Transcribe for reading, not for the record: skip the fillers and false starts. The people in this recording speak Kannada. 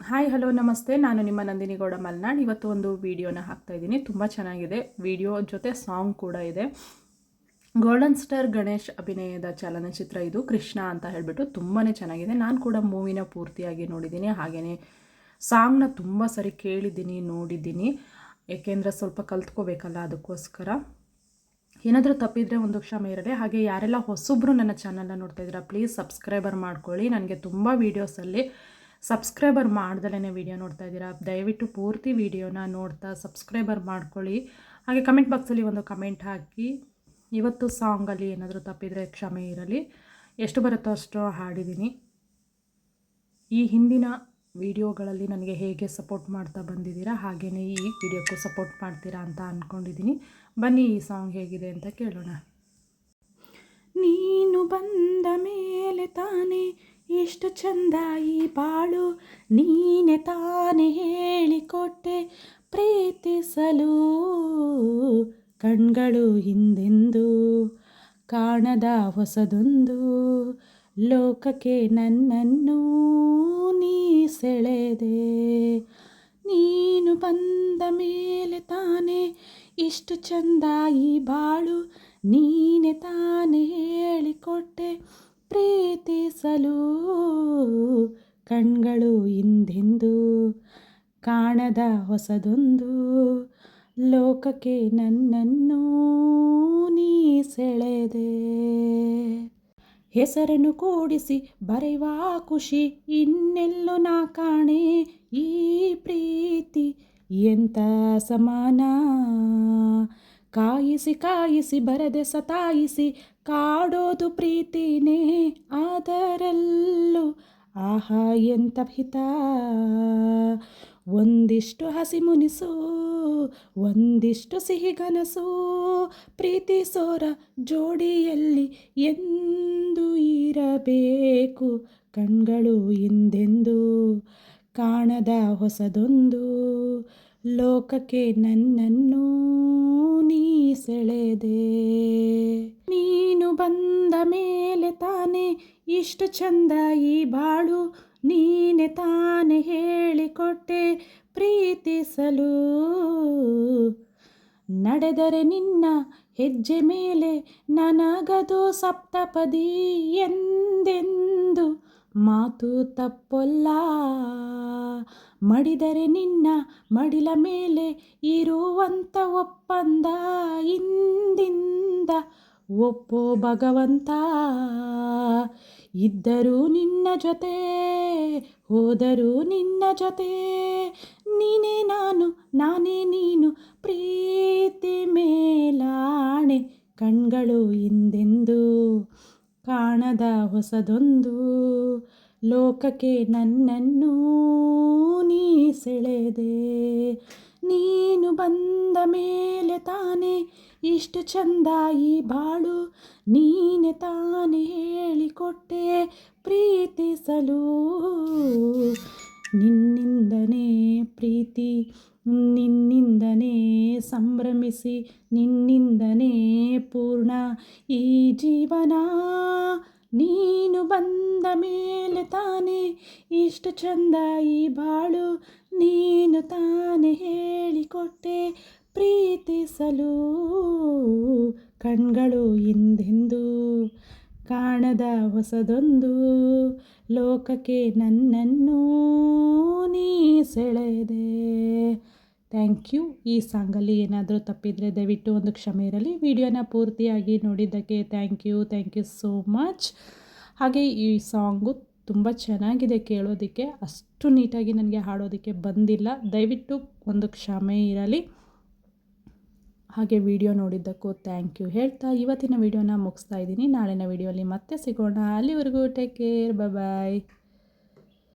ಹಾಯ್ ಹಲೋ ನಮಸ್ತೆ. ನಾನು ನಿಮ್ಮ ನಂದಿನಿ ಗೌಡ ಮಲ್ನಾಡ್. ಇವತ್ತು ಒಂದು ವಿಡಿಯೋನ ಹಾಕ್ತಾಯಿದ್ದೀನಿ. ತುಂಬ ಚೆನ್ನಾಗಿದೆ. ವಿಡಿಯೋ ಜೊತೆ ಸಾಂಗ್ ಕೂಡ ಇದೆ. ಗೋಲ್ಡನ್ ಸ್ಟಾರ್ ಗಣೇಶ್ ಅಭಿನಯದ ಚಲನಚಿತ್ರ ಇದು. ಕೃಷ್ಣ ಅಂತ ಹೇಳಿಬಿಟ್ಟು ತುಂಬಾ ಚೆನ್ನಾಗಿದೆ. ನಾನು ಕೂಡ ಮೂವಿನ ಪೂರ್ತಿಯಾಗಿ ನೋಡಿದ್ದೀನಿ. ಹಾಗೆಯೇ ಸಾಂಗ್ನ ತುಂಬ ಸರಿ ಕೇಳಿದ್ದೀನಿ, ನೋಡಿದ್ದೀನಿ. ಏಕೆಂದರೆ ಸ್ವಲ್ಪ ಕಲ್ತ್ಕೋಬೇಕಲ್ಲ, ಅದಕ್ಕೋಸ್ಕರ. ಏನಾದರೂ ತಪ್ಪಿದರೆ ಒಂದು ಕ್ಷಮೆ ಇರಲಿ. ಹಾಗೆ ಯಾರೆಲ್ಲ ಹೊಸಬ್ರು ನನ್ನ ಚಾನಲ್ನ ನೋಡ್ತಾ ಇದ್ದೀರಾ, ಪ್ಲೀಸ್ ಸಬ್ಸ್ಕ್ರೈಬರ್ ಮಾಡ್ಕೊಳ್ಳಿ. ನನಗೆ ತುಂಬ ವೀಡಿಯೋಸಲ್ಲಿ ಸಬ್ಸ್ಕ್ರೈಬರ್ ಮಾಡ್ದಲೇ ವಿಡಿಯೋ ನೋಡ್ತಾ ಇದ್ದೀರಾ. ದಯವಿಟ್ಟು ಪೂರ್ತಿ ವಿಡಿಯೋನ ನೋಡ್ತಾ ಸಬ್ಸ್ಕ್ರೈಬರ್ ಮಾಡ್ಕೊಳ್ಳಿ. ಹಾಗೆ ಕಮೆಂಟ್ ಬಾಕ್ಸಲ್ಲಿ ಒಂದು ಕಮೆಂಟ್ ಹಾಕಿ. ಇವತ್ತು ಸಾಂಗಲ್ಲಿ ಏನಾದರೂ ತಪ್ಪಿದರೆ ಕ್ಷಮೆ ಇರಲಿ. ಎಷ್ಟು ಬರುತ್ತೋ ಅಷ್ಟು ಹಾಡಿದ್ದೀನಿ. ಈ ಹಿಂದಿನ ವಿಡಿಯೋಗಳಲ್ಲಿ ನನಗೆ ಹೇಗೆ ಸಪೋರ್ಟ್ ಮಾಡ್ತಾ ಬಂದಿದ್ದೀರಾ, ಹಾಗೆಯೇ ಈ ವಿಡಿಯೋಕ್ಕೂ ಸಪೋರ್ಟ್ ಮಾಡ್ತೀರಾ ಅಂತ ಅಂದ್ಕೊಂಡಿದ್ದೀನಿ. ಬನ್ನಿ ಈ ಸಾಂಗ್ ಹೇಗಿದೆ ಅಂತ ಕೇಳೋಣ. ನೀನು ಬಂದ ಮೇಲೆ ತಾನೇ ಎಷ್ಟು ಚಂದ ಈ ಬಾಳು, ನೀನೆ ತಾನೇ ಹೇಳಿಕೊಟ್ಟೆ ಪ್ರೀತಿಸಲು. ಕಣ್ಗಳು ಹಿಂದೆಂದು ಕಾಣದ ಹೊಸದೊಂದು ಲೋಕಕ್ಕೆ ನನ್ನನ್ನು ನೀ ಸೆಳೆದೆ. ನೀನು ಬಂದ ಮೇಲೆ ತಾನೇ ಇಷ್ಟು ಚಂದ ಈ ಬಾಳು, ನೀನೆ ತಾನೇ ಹೇಳಿಕೊಟ್ಟೆ ಪ್ರೀತಿಸಲು. ಕಣ್ಗಳು ಹಿಂದೆಂದು ಕಾಣದ ಹೊಸದೊಂದು ಲೋಕಕ್ಕೆ ನನ್ನನ್ನು ನೀ ಸೆಳೆದೆ. ಹೆಸರನ್ನು ಕೂಡಿಸಿ ಬರೆಯುವ ಖುಷಿ ಇನ್ನೆಲ್ಲೂ ನಾ ಕಾಣೆ. ಈ ಪ್ರೀತಿ ಎಂಥ ಸಮಾನ, ಕಾಯಿಸಿ ಕಾಯಿಸಿ ಬರದೆ ಸತಾಯಿಸಿ ಕಾಡೋದು ಪ್ರೀತಿನೇ. ಅದರಲ್ಲೂ ಆಹಾ ಎಂಥ ಹಿತ, ಒಂದಿಷ್ಟು ಹಸಿ ಮುನಿಸು ಒಂದಿಷ್ಟು ಸಿಹಿಗನಸು. ಪ್ರೀತಿಸೋರ ಜೋಡಿಯಲ್ಲಿ ಎಂದು ಇರಬೇಕು. ಕಣ್ಗಳು ಹಿಂದೆಂದು ಕಾಣದ ಹೊಸದೊಂದು ಲೋಕಕ್ಕೆ ನನ್ನನ್ನು ನೀ ಸೆಳೆದೆ. ನೀನು ಬಂದ ಮೇಲೆ ತಾನೇ ಇಷ್ಟು ಚಂದ ಈ ಬಾಳು, ನೀನೆ ತಾನೇ ಹೇಳಿಕೊಟ್ಟೆ ಪ್ರೀತಿಸಲು. ನಡೆದರೆ ನಿನ್ನ ಹೆಜ್ಜೆ ಮೇಲೆ ನನಗದು ಸಪ್ತಪದಿ, ಎಂದೆಂದು ಮಾತು ತಪ್ಪೊಲ್ಲ. ಮಡಿದರೆ ನಿನ್ನ ಮಡಿಲ ಮೇಲೆ ಇರುವಂಥ ಒಪ್ಪಂದ, ಇಂದಿಂದ ಒಪ್ಪೋ ಭಗವಂತ. ಇದ್ದರೂ ನಿನ್ನ ಜೊತೆ ಹೋದರೂ ನಿನ್ನ ಜೊತೆ, ನೀನೇ ನಾನು ನಾನೇ ನೀನು ಪ್ರೀತಿ ಮೇಲಾಣೆ. ಕಣ್ಗಳು ಹಿಂದೆಂದು ಕಾಣದ ಹೊಸದೊಂದು ಲೋಕಕ್ಕೆ ನನ್ನನ್ನು ನೀ ಸೆಳೆದೆ. ನೀನು ಬಂದ ಮೇಲೆ ತಾನೇ ಇಷ್ಟು ಚಂದ ಈ ಬಾಳು, ನೀನೆ ತಾನೇ ಹೇಳಿಕೊಟ್ಟೆ ಪ್ರೀತಿಸಲು. ನಿನ್ನಿಂದನೇ ಪ್ರೀತಿ, ನಿನ್ನಿಂದನೇ ಸಂಭ್ರಮಿಸಿ, ನಿನ್ನಿಂದನೇ ಪೂರ್ಣ ಈ ಜೀವನ. ನೀನು ಬಂದ ಮೇಲೆ ತಾನೇ ಇಷ್ಟು ಚಂದ ಈ ಬಾಳು, ನೀನು ತಾನೇ ಹೇಳಿಕೊಟ್ಟೆ ಪ್ರೀತಿಸಲು. ಕಣ್ಗಳು ಹಿಂದೆಂದು ಕಾಣದ ಹೊಸದೊಂದು ಲೋಕಕ್ಕೆ ನನ್ನನ್ನು ನೀ ಸೆಳೆದೆ. Thank you. ಈ ಸಾಂಗಲ್ಲಿ ಏನಾದರೂ ತಪ್ಪಿದರೆ ದಯವಿಟ್ಟು ಒಂದು ಕ್ಷಮೆ ಇರಲಿ. ವಿಡಿಯೋನ ಪೂರ್ತಿಯಾಗಿ ನೋಡಿದ್ದಕ್ಕೆ ಥ್ಯಾಂಕ್ ಯು ಸೋ ಮಚ್. ಹಾಗೆ ಈ ಸಾಂಗು ತುಂಬ ಚೆನ್ನಾಗಿದೆ ಕೇಳೋದಕ್ಕೆ. ಅಷ್ಟು ನೀಟಾಗಿ ನನಗೆ ಹಾಡೋದಕ್ಕೆ ಬಂದಿಲ್ಲ, ದಯವಿಟ್ಟು ಒಂದು ಕ್ಷಮೆ ಇರಲಿ. ಹಾಗೆ ವಿಡಿಯೋ ನೋಡಿದ್ದಕ್ಕೂ ಥ್ಯಾಂಕ್ ಯು ಹೇಳ್ತಾ ಇವತ್ತಿನ ವಿಡಿಯೋನ ಮುಗಿಸ್ತಾ ಇದ್ದೀನಿ. ನಾಳಿನ ವಿಡಿಯೋಲಿ ಮತ್ತೆ ಸಿಗೋಣ. ಅಲ್ಲಿವರೆಗೂ ಟೇಕ್ ಕೇರ್, ಬಾಯ್.